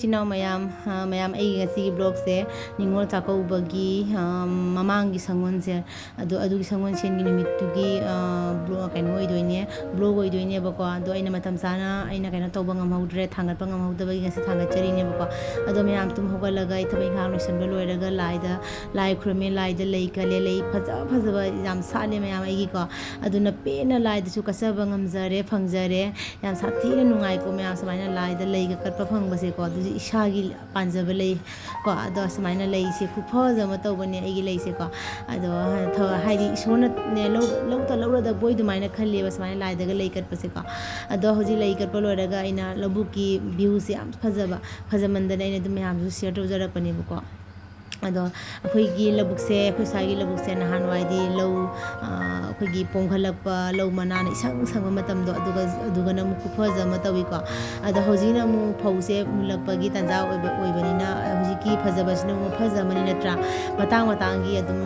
chino mayam ai ngasi blog se ningol chakobagi mamangi sangon se adu sangon sen gi numit tu gi blog kaino oidoine blog oidoine bako ado aina matam sana aina kaino tawba ngamhaudre thangat pa ngamhaudabagi ngasi thangat chari ne bako ado mayam tum hogalaga ithabai khang loisan ba loiraga lai khurme lai da lei kale lei phaja ba yam sale mayam ai gi ko aduna pena lai da su kasaba ngamjare phangjare yam sathi na nungai ko mayam samaina lai da lei ga katpa phangba se ko du isha gi panjaba lei ko ado samaina lei se khu phaja ma tawbani ai gi lei se ko ado haidi isona ne lo ta lo da boy du maina khalle ba samaina lai da ga lei katpa se ko ado hoji lei katpa loiraga ina labuki view se am phajamandana ina du mayam su share to jara pani ko ado akhoi gi labuk se akhoi sai gi labuk se nahan wai di lo akhoi gi pongkhalakpa lo manana isang matam do aduga na mu phaja ma tawi ko ado hojina mu phause mulakpa gi tanja oibani na hoji ki phajaba sina mu phaja mani natra matang gi adum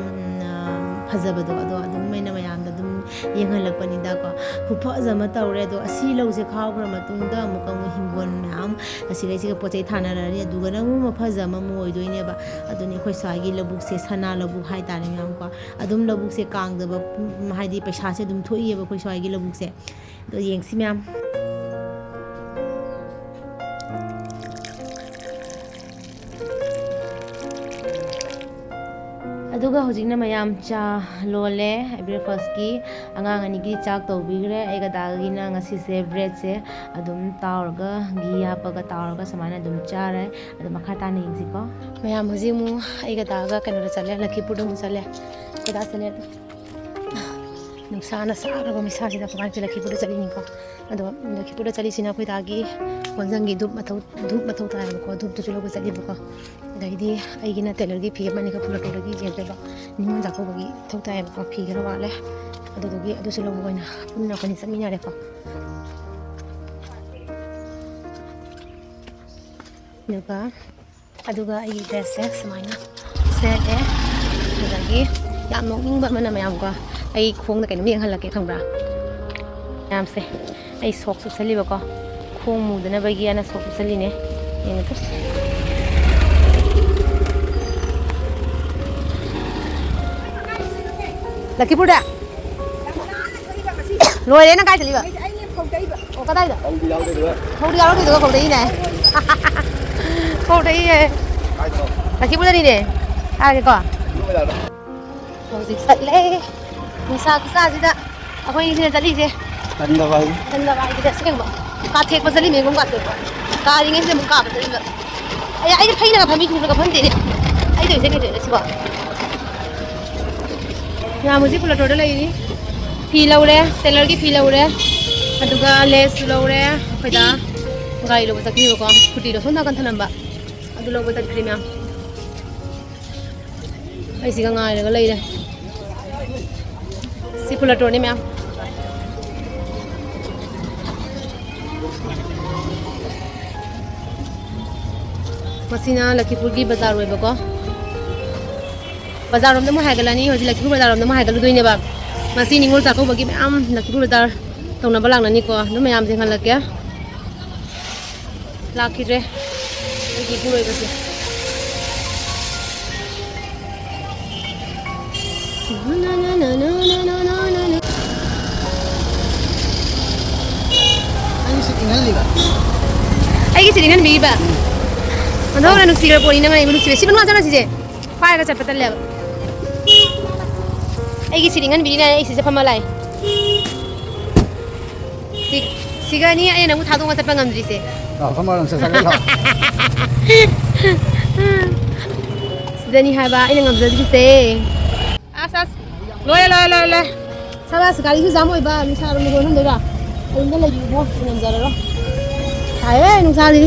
phajaba do ado maina mayam da dum yenghalakpani da ko phaja ma tawre do asi lo se khawgra matung da mu kam hingon mayam asi gai se pochai thana rari aduga na mu phaja ma mu oidoine ba aduni khoi sagi labuk se sana labuk hai tare mayam ko adum labuk se kang da ba haidi paisa se dum thoi ba khoi sagi labuk se do yengsi mayam aduga hojikna mayam cha lole breakfast ki angang ani gi chak tawbigre ega dagi na ngasi se bread se adum taurga gi apaga taurga samana dum chare adum makhata ni yingsi ko mayam hoji mu ega daga kanora chale lakipur dum chale koda chale nuksana sara ba misa sida kaman ki lakipur chali ni ko ado lakipur chali sina koi dagi wanjang gi dup mathau ta ko dup tu chulo ko chali ko daidi aigina tailor gi phi mani ka pula to gi jebe ba nimon da ko gi thauta ya ko phi gara wale adu sulo ko na punna ko ni samina re ko nuka aduga ai dress se samaina set e dagi yam nokning ba mana mayam ko ai khong da kai num yeng halake khangbra yam se ai sok su sali ba ko khong mu da na ba gi ana sok su sali ne yeng to Lakipur da lôi đến nó cay chali ba o ka dai da khâu đi được khâu đấy này khâu đấy Lakipur da đi nè ai cái quả khâu dịch sậy lẽ sa gì đó akhoi ni sine chali se tanda bai cái đó sẽ không ka thek pa chali me gum ka te ka ring se mu ka pa chali ba ai phai na phami khu ka phan te ne ai doi se ke te si ba यहाँ मुझे पुला total I नहीं फी लौरे Taylor की फी लौरे अदुगा less लौरे पैदा गाड़ी लोग तक नहीं होगा स्कूटी लो सोना कंथा नंबर अदु लोग तक क्रीम याम ऐसी का गाड़ी लगा ले इधर सी पुला टोने में मसीना लखीपुर की बाजार हुए बको बाजार रोम दम हाइगलानी होजि लखीपुर बाजार रोम दम हाइगलु दोइने बा मसी निंगोल जाको बगी मैम लखीपुर बाजार तौना बलांगनानी को नु मैम जे हलके लाखिरे की पुरोय बसे ना ना ना ना ना ना ना ना आई सिटिंगल लिबा आई की सिटिंगल बिबा अंदो ना नुसिगर पोनी ना नु सिबे सिबन मा जाना सिजे पाएगा चपतल ले आई सिरिंगन बिना इसे फमा लाइ सिगानी आई नमु थादोंगा चपा ngамद्रि से फमा रंग से सगल सिदानी हाबा आई ngамजदि से आसास लोय साबास गाड़ी सु जाम होइबा नुसा रंग गोन होंदरा ओइना लगी बो ngamजरा रो हाय नुसा दि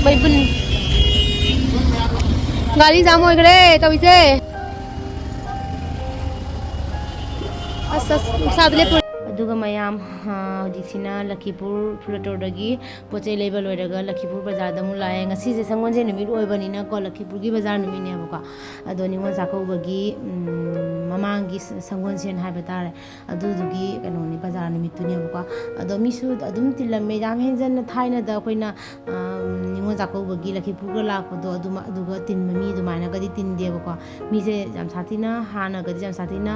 बैबुन गाड़ी जाम होय गरे तबिसे अदुगा mayam hojikina Lakipur Fulatoragi pochai level loiraga Lakipur bazar da mu lae ngasi je sangon je numit oibani na ko Lakipur gi bazar numit ne ba ado ni mon sakau bagi ꯃꯃꯥꯡꯒꯤ ꯁꯪꯒꯣꯜꯁꯦꯟ ꯍꯥꯏꯕ ꯇꯥꯔꯦ ꯑꯗꯨꯗꯨꯒꯤ ꯀꯩꯅꯣꯅꯤ ꯕꯖꯥꯔ ꯅꯨꯃꯤꯠꯇꯨꯅꯦꯕꯀꯣ ꯑꯗꯣ ꯃꯤꯁꯨ ꯑꯗꯨꯝ ꯇꯤꯜꯂꯝꯃꯦ ꯌꯥꯝ ꯍꯦꯟꯖꯟꯅ ꯊꯥꯏꯅꯗ ꯑꯩꯈꯣꯏꯅ ꯅꯤꯉꯣꯜ ꯆꯥꯛꯀꯧꯕꯒꯤ ꯂꯛꯈꯤꯄꯨꯔꯒ ꯂꯥꯛꯄꯗꯣ ꯑꯗꯨꯒ ꯇꯤꯟꯕ ꯃꯤ ꯑꯗꯨꯃꯥꯏꯅꯒꯗꯤ ꯇꯤꯟꯗꯦꯕꯀോ ꯃꯤꯁꯦ ꯌꯥꯝ ꯁꯥꯊꯤꯅ ꯍꯥꯟꯅꯒꯗꯤ ꯌꯥꯝ ꯁꯥꯊꯤꯅ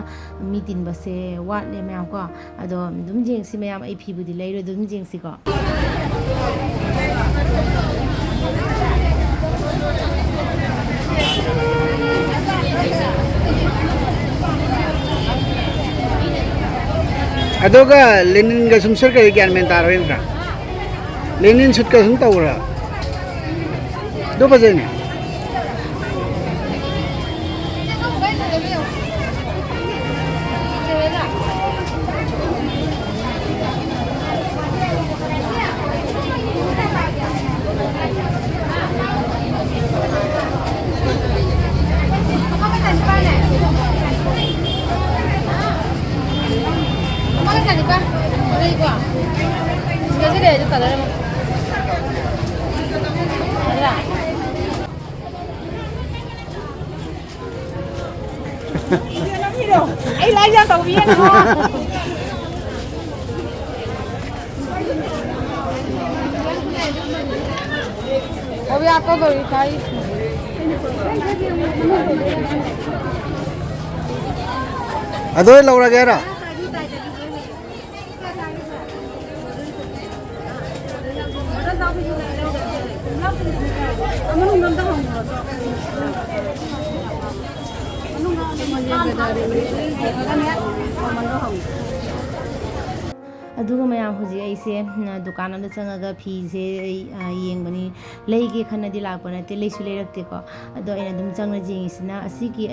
ꯃꯤ ꯇꯤꯟꯕꯁꯦ ꯋꯥꯠꯂꯦ ꯃꯌꯥꯝ ꯀꯣ ꯑꯗꯣ ꯑꯗꯨꯝ ꯌꯦꯡꯁꯤ ꯃꯌꯥꯝ ꯑꯩ ꯐꯤꯕꯨꯗꯤ ꯂꯩꯔꯣꯏ ꯑꯗꯨꯝ ꯌꯦꯡꯁꯤꯀꯣ ꯑꯗꯨꯒ ꯂꯦꯅꯤꯟꯒ ꯁꯨꯝ ꯁꯔꯀꯔꯤ ꯒ꯭ꯌꯥꯟ ꯃꯦꯟ ꯇꯥꯔꯣꯏꯗ꯭ꯔꯥ ꯂꯦꯅꯤꯟ ꯁꯨꯠꯀ ꯁꯨꯝ ꯇꯧꯕ꯭ꯔꯥ ꯑꯗꯨ ꯐꯖꯩꯅꯦ Ấy lấy ra tàu viên không? Bây giờ có rồi thấy. ꯑꯗꯣ ꯂꯧꯔꯒꯦꯔꯥ ꯑꯗꯨꯒ ꯃꯌꯥꯝ ꯍꯧꯖꯤꯛ ꯑꯩꯁꯦ ꯗꯨꯀꯥꯟ ꯑꯃꯗ ꯆꯪꯉꯒ ꯐꯤꯁꯦ ꯌꯦꯡꯕꯅꯤ ꯂꯩꯒꯦ ꯈꯟꯅꯗꯤ ꯂꯥꯛꯄ ꯅꯠꯇꯦ ꯂꯩꯁꯨ ꯂꯩꯔꯛꯇꯦꯀꯣ ꯑꯗꯣ ꯑꯩꯅ ꯑꯗꯨꯝ ꯆꯪꯉ ꯌꯦꯡꯉꯤꯁꯤꯅ ꯑꯁꯤꯒꯤ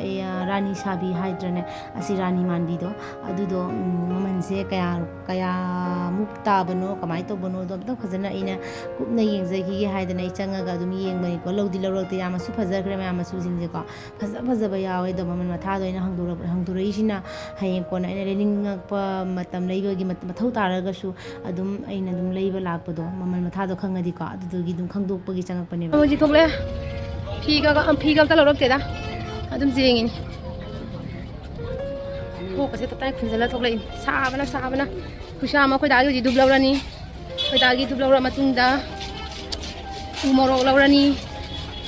ꯔꯥꯅꯤ ꯁꯥꯕꯤ ꯍꯥꯏꯗ꯭ꯔꯅꯦ ꯑꯁꯤ ꯔꯥꯅꯤ ꯃꯥꯟꯕꯤꯗꯣ ꯑꯗꯨꯗꯣ ꯃꯃꯜꯁꯦ ꯀꯌꯥꯃꯨꯛ ꯇꯥꯕꯅꯣ ꯀꯃꯥꯏꯅ ꯇꯧꯕꯅꯣꯗꯣ ꯑꯝꯇꯪ ꯐꯖꯅ ꯑꯩꯅ ꯀꯨꯞꯅ ꯌꯦꯡꯖꯈꯤꯒꯦ ꯍꯥꯏꯗꯅ ꯑꯩ ꯆꯪꯉꯒ ꯑꯗꯨꯝ ꯌꯦꯡꯕꯅꯤꯀꯣ ꯂꯧꯗꯤ ꯂꯧꯔꯛꯇꯦ ꯌꯥꯝꯅꯁꯨ ꯐꯖꯈ꯭ꯔꯦ ꯃꯌꯥꯝ ꯃꯆꯨꯁꯤꯡꯁꯦꯀꯣ ꯐꯖꯕ ꯌꯥꯎꯋꯦ ꯑꯗꯣ ꯃꯃꯜ ꯃꯊꯥꯗꯣ ꯑꯩꯅ ꯍꯪꯗꯣꯔꯛꯏꯁꯤ나 ꯍꯌꯦꯡ ꯀꯣꯟꯅ ꯑꯩꯅ ꯂꯩꯅꯤꯡꯉꯛꯄ ꯃꯇꯝ ꯂꯩꯕꯒꯤ ꯃꯊꯧ ꯇꯥꯔꯒꯁꯨ ꯑꯗꯨꯝ ꯑꯩꯅ ꯑꯗꯨꯝ ꯂꯩꯕ ꯂꯥꯛꯄꯗꯣ ꯃꯃꯜ ꯃꯊꯥꯗꯣ ꯈꯪꯉꯗꯤꯀꯣ ꯑꯗꯨꯗꯨꯒꯤ ꯑꯗꯨꯝ ꯈꯪꯗꯣꯛꯄꯒꯤ ꯆꯪꯉꯛꯄꯅꯦꯕ ꯍꯧꯖꯤꯛ ꯊꯣꯛꯂꯛꯑꯦ ꯐꯤꯒ ꯑꯝꯇ ꯂꯧꯔꯛꯇꯦꯗ ꯑꯗꯨꯝ ꯌꯦꯡꯉꯤꯅꯤ ꯊꯣꯛꯄꯁꯦ ꯇꯞꯇꯥꯏ ꯈꯨꯟꯖꯜꯂ ꯊꯣꯛꯂꯛꯏꯅꯤ ꯁꯥꯕꯅ ꯈꯨꯠꯁꯥ ꯑꯃ ꯑꯩꯈꯣꯏ ꯗꯥꯒꯤ ꯍꯧꯖꯤꯛ ꯙꯨꯞ ꯂꯧꯔꯅꯤ ꯑꯩꯈꯣꯏ ꯗꯥꯒꯤ ꯙꯨꯞ ꯂꯧꯔ ꯃꯇꯨꯡꯗ ꯎ ꯃꯣꯔꯣꯛ ꯂꯧꯔꯅꯤ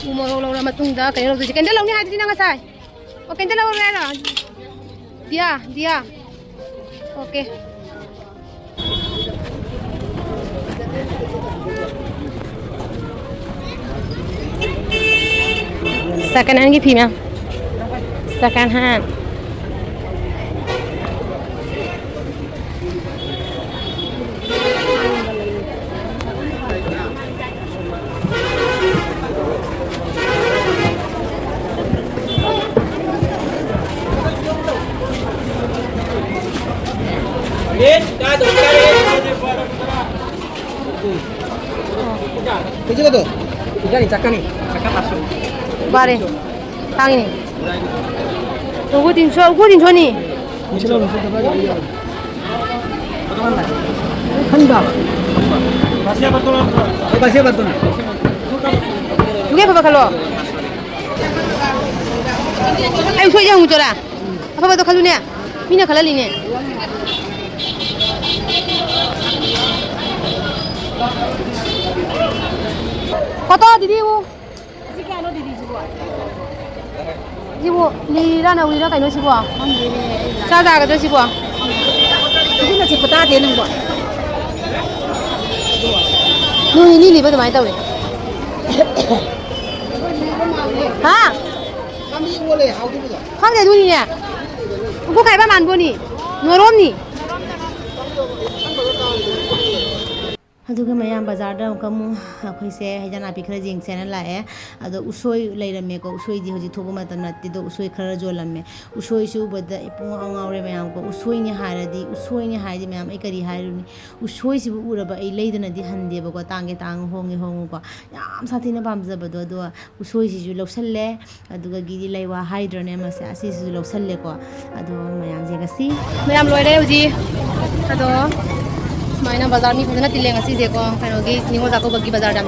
ꯎ ꯃꯣꯔꯣꯛ ꯂꯧꯔ ꯃꯇꯨꯡꯗ ꯀꯩꯅꯣ ꯂꯧꯗꯣꯏꯁꯦ ꯀꯦꯟꯗꯜ ꯂꯧꯅꯤ ꯍꯥꯏꯗꯨꯗꯤ ꯅꯪ ꯉꯁꯥꯏ ꯑꯣ ꯀꯦꯟꯗꯜ ꯂꯧꯔꯦ ꯍꯥꯏꯔꯣ ꯗꯤꯌꯥ ꯑꯣꯀꯦ second hand की फी ma'am second hand Itu juga tuh. Tiga nih, cakak masuk. बारे तांगी नी तो वो 300 नी Misalnya masuk ke bawah dia. Handa. Masih apa tuh? Masih apa tuh? Juga apa kalau ayo so yang muncul lah apa betul kalau ni mina kalau ni kota didi wo 지고 리라나 우리라 가이노 시고 자자가 저 시고 이거는 지금 다 되는 거 눈이 리리버도 많이 따오네 하 Kami boleh, aku juga. 황제 눈이냐 그거 가이바 만 보니 노롬니 ꯑꯗꯨꯒ ꯃꯌꯥꯝ ꯕꯖꯥꯔꯗ ꯑꯃꯨꯛꯀ ꯑꯩꯈꯣꯏꯁꯦ ꯍꯩꯖꯥꯟ ꯅꯥꯄꯤ ꯈꯔ ꯌꯦꯡꯁꯦꯅ ꯂꯥꯛꯑꯦ ꯑꯗꯣ ꯎꯁꯣꯏ ꯂꯩꯔꯝꯃꯦꯀꯣ ꯎꯁꯣꯏꯗꯤ ꯍꯧꯖꯤꯛ ꯊꯣꯛꯄ ꯃꯇꯝ ꯅꯠꯇꯦ ꯑꯗꯣ ꯎꯁꯣꯏ ꯈꯔ ꯌꯣꯜꯂꯝꯃꯦ ꯎꯁꯣꯏꯁꯨ ꯎꯕꯗ ꯏꯄꯨꯡ ꯉꯥꯎꯔꯦ ꯃꯌꯥꯝꯀꯣ ꯎꯁꯣꯏꯅꯤ ꯍꯥꯏꯔꯗꯤ ꯃꯌꯥꯝ ꯑꯩ ꯀꯔꯤ ꯍꯥꯏꯔꯨꯅꯤ ꯎꯁꯣꯏꯁꯤꯕꯨ ꯎꯔꯕ ꯑꯩ ꯂꯩꯗꯅꯗꯤ ꯍꯟꯗꯦꯕꯀꯣ ꯇꯥꯡꯒꯦ ꯍꯣꯡꯉꯦꯀꯣ ꯌꯥꯝ ꯁꯥꯊꯤꯅ ꯄꯥꯝꯖꯕꯗꯣ ꯑꯗꯣ ꯎꯁꯣꯏꯁꯤꯁꯨ ꯂꯧꯁꯜꯂꯦ ꯑꯗꯨꯒ ꯒꯤꯗꯤ ꯂꯩꯋꯥ ꯍꯥꯏꯗ꯭ꯔꯅꯦ ꯑꯃꯁꯦ ꯑꯁꯤꯁꯤꯁꯨ ꯂꯧꯁꯜꯂꯦꯀꯣ ꯑꯗꯣ ꯃꯌꯥꯝꯁꯦ ꯉꯁꯤ ꯃꯌꯥꯝ ꯂꯣꯏꯔꯦ ꯍꯧꯖꯤꯛ ꯑꯗꯣ ꯁꯨꯃꯥꯏꯅ ꯕꯖꯥꯔ ꯃꯤ ꯐꯖꯅ ꯇꯤꯜꯂꯦ ꯉꯁꯤꯁꯦꯀꯣ ꯀꯩꯅꯣꯒꯤ ꯅꯤꯉꯣꯜ ꯆꯥꯛꯀꯧꯕꯒꯤ ꯕꯖꯥꯔ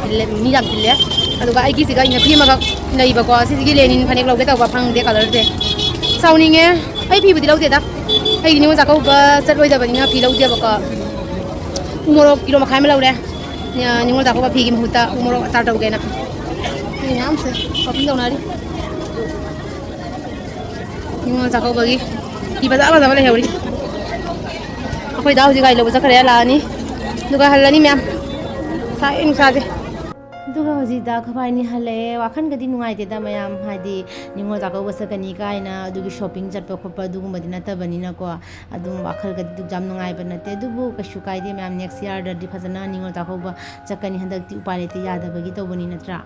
ꯃꯤ ꯌꯥꯝ ꯇꯤꯜꯂꯦ ꯑꯗꯨꯒ ꯑꯩꯒꯤꯁꯤꯒ ꯏꯅꯐꯤ ꯑꯃꯈꯛ ꯂꯩꯕꯀꯣ ꯁꯤꯁꯤꯒꯤ ꯂꯦꯅꯤꯟ ꯐꯅꯦꯛ ꯂꯧꯒꯦ ꯇꯧꯕ ꯐꯪꯗꯦ ꯀꯂꯔꯁꯦ ꯁꯥꯎꯅꯤꯡꯉꯦ ꯑꯩ ꯐꯤꯕꯨꯗꯤ ꯂꯧꯗꯦꯗ ꯑꯩꯗꯤ ꯅꯤꯉꯣꯜ ꯆꯥꯛꯀꯧꯕ ꯆꯠꯂꯣꯏꯗꯕꯅꯤꯅ ꯐꯤ ꯂꯧꯗꯦꯕꯀꯣ ꯎ ꯃꯣꯔꯣꯛ ꯀꯤꯂꯣ ꯃꯈꯥꯏ ꯑꯃ ꯂꯧꯔꯦ ꯅꯤꯉꯣꯜ ꯆꯥꯛꯀꯧꯕ ꯐꯤꯒꯤ ꯃꯍꯨꯠꯇ ꯎ ꯃꯣꯔꯣꯛ ꯑꯆꯥꯔ ꯇꯧꯒꯦꯅ ꯐꯤ ꯃꯌꯥꯝꯁꯦ ꯁꯣꯄꯤꯡ ꯇꯧꯅꯔꯤ ꯅꯤꯉꯣꯜ ꯆꯥꯛꯀꯧꯕꯒꯤ ꯐꯤ ꯐꯖ ꯐꯖꯕ ꯂꯩꯍꯧꯔꯤ ꯑꯩꯈꯣꯏꯗ ꯍꯧꯖꯤꯛ ꯒꯥꯔꯤ ꯂꯧꯕ ꯆꯠꯈ꯭ꯔꯦ ꯂꯥꯛꯑꯅꯤ ꯑꯗꯨꯒ ꯍꯜꯂꯅꯤ ꯃꯌꯥꯝ ꯁꯥꯏ ꯅꯨꯡꯁꯥꯁꯦ ꯑꯗꯨꯒ ꯍꯧꯖꯤꯛꯇ ꯑꯩꯈꯣꯏꯅꯤ ꯍꯜꯂꯛꯑꯦ ꯋꯥꯈꯜꯒꯗꯤ ꯅꯨꯡꯉꯥꯏꯇꯦꯗ ꯃꯌꯥꯝ ꯍꯥꯏꯗꯤ ꯅꯤꯉꯣꯜ ꯆꯥꯛꯀꯧꯕ ꯆꯠꯀꯅꯤ ꯀꯥꯏꯅ ꯑꯗꯨꯒꯤ ꯁꯣꯄꯤꯡ ꯆꯠꯄ ꯈꯣꯠꯄ ꯑꯗꯨꯒꯨꯝꯕꯗꯤ ꯅꯠꯇꯕꯅꯤꯅꯀꯣ ꯑꯗꯨꯝ ꯋꯥꯈꯜꯒꯗꯤ ꯌꯥꯝ ꯅꯨꯡꯉꯥꯏꯕ ꯅꯠꯇꯦ ꯑꯗꯨꯕꯨ ꯀꯩꯁꯨ ꯀꯥꯏꯗꯦ ꯃꯌꯥꯝ ꯅꯦꯛꯁ ꯏꯌꯥꯔꯗꯗꯤ ꯐꯖꯅ ꯅꯤꯉꯣꯜ ꯆꯥꯛꯀꯧꯕ ꯆꯠꯀꯅꯤ ꯍꯟꯗꯛꯇꯤ ꯎꯄꯥꯏ ꯂꯩꯇꯦ ꯌꯥꯗꯕꯒꯤ ꯇꯧꯕꯅꯤ ꯅꯠꯇ꯭ꯔꯥ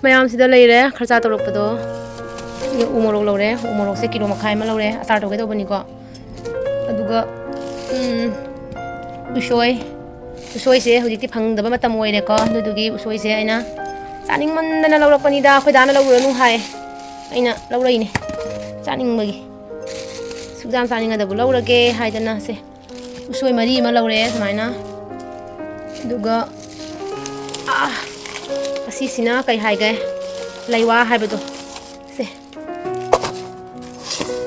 ꯃꯌꯥꯝꯁꯤꯗ ꯂꯩꯔꯦ ꯈꯔꯆꯥ ꯇꯧꯔꯛꯄꯗꯣ ꯎ ꯃꯣꯔꯣꯛ ꯂꯧꯔꯦ ꯎ ꯃꯣꯔꯣꯛꯁꯦ ꯀꯤꯂꯣ ꯃꯈꯥꯏ ꯑꯃ ꯂꯧꯔꯦ ꯑꯆꯥꯔ ꯇꯧꯒꯦ ꯇꯧꯕꯅꯤꯀꯣ ꯑꯗꯨꯒ ꯎꯁꯣꯏꯁꯦ ꯍꯧꯖꯤꯛꯇꯤ ꯐꯪꯗꯕ ꯃꯇꯝ ꯑꯣꯏꯔꯦꯀꯣ ꯑꯗꯨꯗꯨꯒꯤ ꯎꯁꯣꯏꯁꯦ ꯑꯩꯅ ꯆꯥꯅꯤꯡꯃꯟꯗꯅ ꯂꯧꯔꯛꯄꯅꯤꯗ ꯑꯩꯈꯣꯏ ꯗꯥꯅ ꯂꯧꯔꯨꯔꯅꯨ ꯍꯥꯏ ꯑꯩꯅ ꯂꯧꯔꯛꯏꯅꯦ ꯆꯥꯅꯤꯡꯕꯒꯤ ꯁꯨꯛ ꯌꯥꯝ ꯆꯥꯅꯤꯡꯉꯗꯕꯨ ꯂꯧꯔꯒꯦ ꯍꯥꯏꯗꯅ ꯁꯦ ꯎꯁꯣꯏ ꯃꯔꯤ ꯑꯃ ꯂꯧꯔꯛꯑꯦ ꯁꯨꯃꯥꯏꯅ ꯑꯗꯨꯒ ꯑꯁꯤꯁꯤꯅ ꯀꯩ ꯍꯥꯏꯒꯦ ꯂꯩꯋꯥ ꯍꯥꯏꯕꯗꯣ ꯁꯦ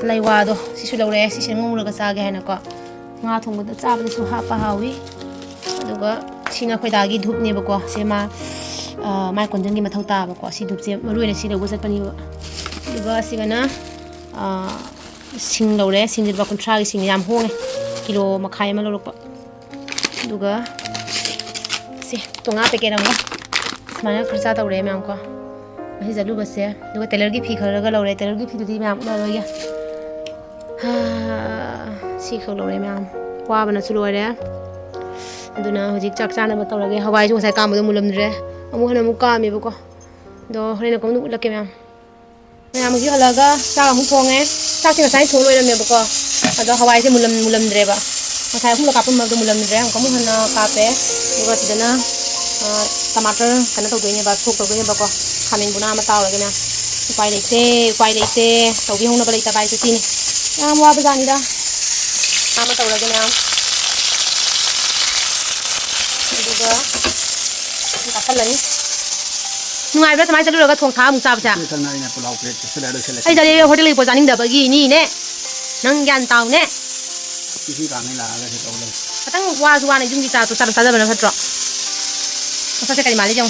ꯂꯩꯋꯥꯗꯣ ꯁꯤꯁꯨ ꯂꯧꯔꯛꯑꯦ ꯁꯤꯁꯦ ꯉꯧꯔꯒ ꯆꯥꯒꯦ ꯍꯥꯏꯅꯀꯣ ꯉꯥ ꯊꯣꯡꯕꯗ ꯆꯥꯕꯗꯁꯨ ꯍꯥꯞꯄ ꯍꯥꯎꯏ ꯑꯗꯨꯒ ꯁꯤꯅ ꯑꯩꯈꯣꯏ ꯗꯥꯒꯤ ꯙꯨꯞꯅꯦꯕꯀꯣ ꯁꯦ ꯃꯥꯏ ꯀꯣꯟꯖꯟꯒꯤ ꯃꯊꯧ ꯇꯥꯕꯀꯣ ꯁꯤ ꯙꯨꯞꯁꯦ ꯃꯔꯨ ꯑꯣꯏꯅ ꯁꯤ ꯂꯧꯕ ꯆꯠꯄꯅꯦꯕ ꯑꯗꯨꯒ ꯑꯁꯤꯒꯅ ꯁꯤꯡ ꯂꯧꯔꯦ ꯁꯤꯡꯁꯦ ꯂꯨꯄꯥ 30ꯒꯤ ꯁꯤꯡ ꯌꯥꯝ ꯍꯣꯡꯉꯦ ꯀꯤꯂꯣ ꯃꯈꯥꯏ ꯑꯃ ꯂꯧꯔꯛꯄ ꯑꯗꯨꯒ ꯁꯤ ꯇꯣꯉꯥ ꯄꯦꯀꯦꯠ ꯑꯃꯒ ꯁꯨꯃꯥꯏꯅ ꯈꯔꯆꯥ ꯇꯧꯔꯦ ꯃꯌꯥꯝ ꯀꯣ ꯉꯁꯤ ꯆꯠꯂꯨꯕꯁꯦ ꯑꯗꯨꯒ ꯇꯦꯂꯔꯒꯤ ꯐꯤ ꯈꯔꯒ ꯂꯧꯔꯦ ꯇꯦꯂꯔꯒꯤ ꯐꯤꯗꯨꯗꯤ ꯃꯌꯥꯝ ꯎꯠꯂꯔꯣꯏꯒꯦ ꯁꯤ ꯈꯛ ꯂꯧꯔꯦ ꯃꯌꯥꯝ ꯋꯥꯕꯅꯁꯨ ꯂꯣꯏꯔꯦ ꯑꯗꯨꯅ ꯍꯧꯖꯤꯛ ꯆꯥꯛ ꯆꯥꯅꯕ ꯇꯧꯔꯒꯦ ꯍꯋꯥꯏꯁꯨ ꯉꯁꯥꯏ ꯀꯥꯝꯕꯗꯣ ꯃꯨꯜꯂꯝꯗ꯭ꯔꯦ ꯑꯃꯨꯛ ꯍꯟꯅ ꯑꯃꯨꯛ ꯀꯥꯝꯃꯦꯕꯀꯣ ꯑꯗꯣ ꯍꯣꯔꯦꯟ ꯑꯃꯨꯛ ꯎꯠꯂꯛꯀꯦ ꯃꯌꯥꯝ ꯍꯧꯖꯤꯛ ꯍꯜꯂꯛꯑꯒ ꯆꯥꯛ ꯑꯃꯨꯛ ꯊꯣꯡꯉꯦ ꯆꯥꯛꯁꯦ ꯉꯁꯥꯏ ꯊꯣꯡ ꯂꯣꯏꯔꯝꯃꯦꯕꯀꯣ ꯑꯗꯣ ꯍꯋꯥꯏꯁꯦ ꯃꯨꯜꯂꯝꯗ꯭ꯔꯦꯕ ꯉꯁꯥꯏ ꯑꯍꯨꯝꯂꯛ ꯀꯥꯞꯄꯝꯕꯗꯣ ꯃꯨꯜꯂꯝꯗ꯭ꯔꯦ ꯑꯃꯨꯛ ꯍꯟꯅ ꯀꯥꯞꯄꯦ ꯑꯗꯨꯒ ꯁꯤꯗꯅ टमाटर कनो तौदोइनेबा सोक तौदोइनेबाको खामेन बुना अमा ताउरगे ना उपाय लेते तौबी होनबा लेता बाइसे सिने याम वाबा जानिदा अमा तौरगे ना अदुगा कासलनी नुआइब्रा समाय चलुरगा थोंग था मुक चाबसा आई जाले होटल ली पोजानिंग दबगी नी ने नंग ग्यान ताउ ने किसी कामे लागा से तौले पतंग वाजु वाने जुंगी ता तो सादा बना फट्रो मसासे करी माली जाऊं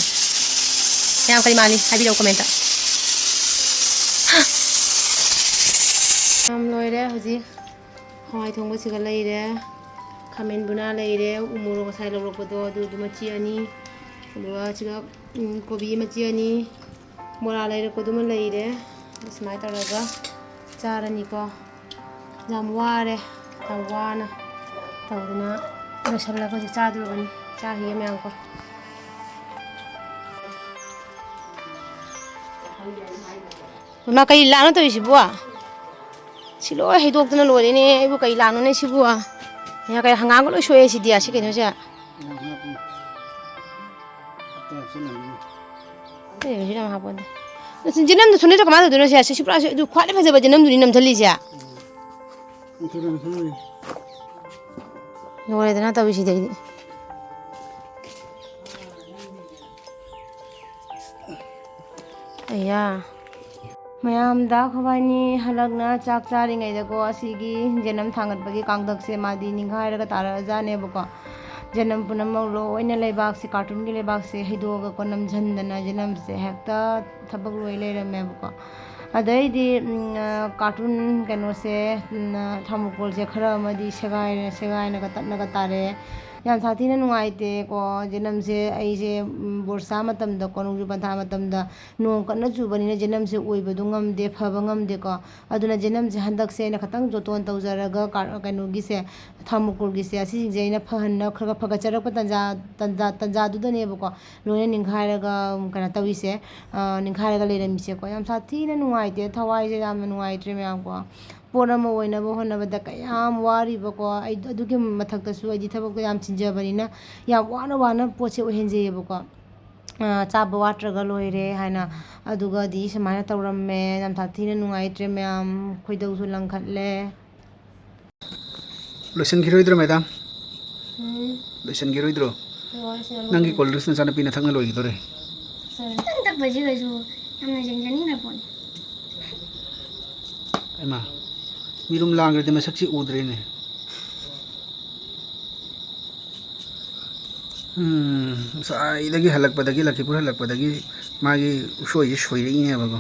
यहाँ करी माली अभी लोग कमेंट हम लोग हुजी हवाई थोंग बस गल ले खामेन बुना ले उमुरो का साइड लोग पदो दूध मच्छी अनी दुआ चिका कोबी मच्छी अनी मोरा ले को दुम ले इसमें तरगा चारनी को जामुआरे तवाना तवना मसाला को चादू बनी चाहिए मैं आपको मा कई लानो तो सिबुआ सिलो हेदोक्तना लोरेने एबु कई लानो ने सिबुआ या कई हंगांग लो सोए सिदिया सि केनो जा ए हिरा हाबोन जिनम दु सुने तो कमा दु से सिपुरा दु ख्वाले फजे जिनम दुनि नमथली जा लोरे दना तबि सिदे Aya. Mayam da khawani halakna chak chari ngai da ko asigi janam thangat bagi kangdak se madi ninghai ra tara jane bako janam punam lo oina lebak se cartoon gi lebak se hido ga ko nam jhandana janam se hekta thabak loi le ra me bako adai di cartoon kano se thamukol je khara madi segai na ga tatna ga tare yam thati na nuai te ko janam se ai je borsa matam da ko nu bantha matam da no kan na chu bani na janam se oi ba dungam de phaba ngam de ko aduna janam je handak se na khatang joton tawjara ga kanu gi se thamukul gi se asi je na phahan na khra phaga charak tanja du da ne ba ko loina ninghai ra ga kana tawi se ninghai ra ga le ram se ko yam thati na nuai te thawai je yam nuai tre me ko पोरम ओइना बो होनबदा कयाम वारी बको आई अदुगे मथक्तसु आई थबक याम छिंजबनिना या वाना वाना पोचे ओहेंजे बको चाब वाट्रगा लोइरे हाइना अदुगा दी समाना तौरमे याम थाथिना नुंगाइत्रे ma'am खोइदौसु लंखटले lotion गिरोइद्रो madam lotion गिरोइद्रो नंगी cold drinks नसाना पिना थंगना लोइगिदोरे तंग तक बजे गजो हमने जंजनी ना पोन एमा मिरुम लांगरे मसक्सी उद्रेने साइदगी हलकपदगी लकीपुर हलकपदगी मागी सोई सोइरेने बगो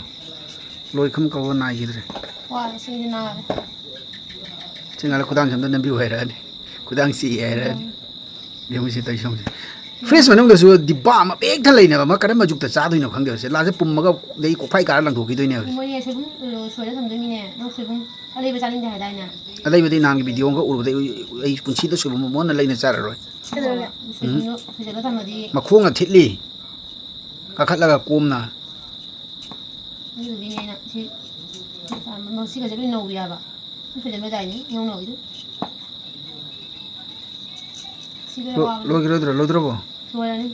लोइखम कव नागिद्रे वा सिना चिंगाला खुदांग समद नबी होइराने खुदांग सी एराने यमुसी तैसम फ्रेश मनंगदसु दिब्बा मा बेक थलैने मा करम जुक्ता चादुइनो खंगदेसे लाजे पुम्मगा देई कोफाइ कार लंथोकिदोइने मोय सेबुम सोइरा समदोमिने नो सेबुम अलेबा चालिंदे हाइदाइना अदैबदि नांगी भिडियो को उरबदे आई पुंसीदा सुबम मोन लैना चाररोय सेबुनो फजगा थमदि मखोंगा थिटली काखतलगा कोमना निबिनेना सि मसिगा जबि नौबियाबा फजगा जाइनि नौ नौबिदु सिगा लोगिरोद्रो लोद्रोबो लोयानि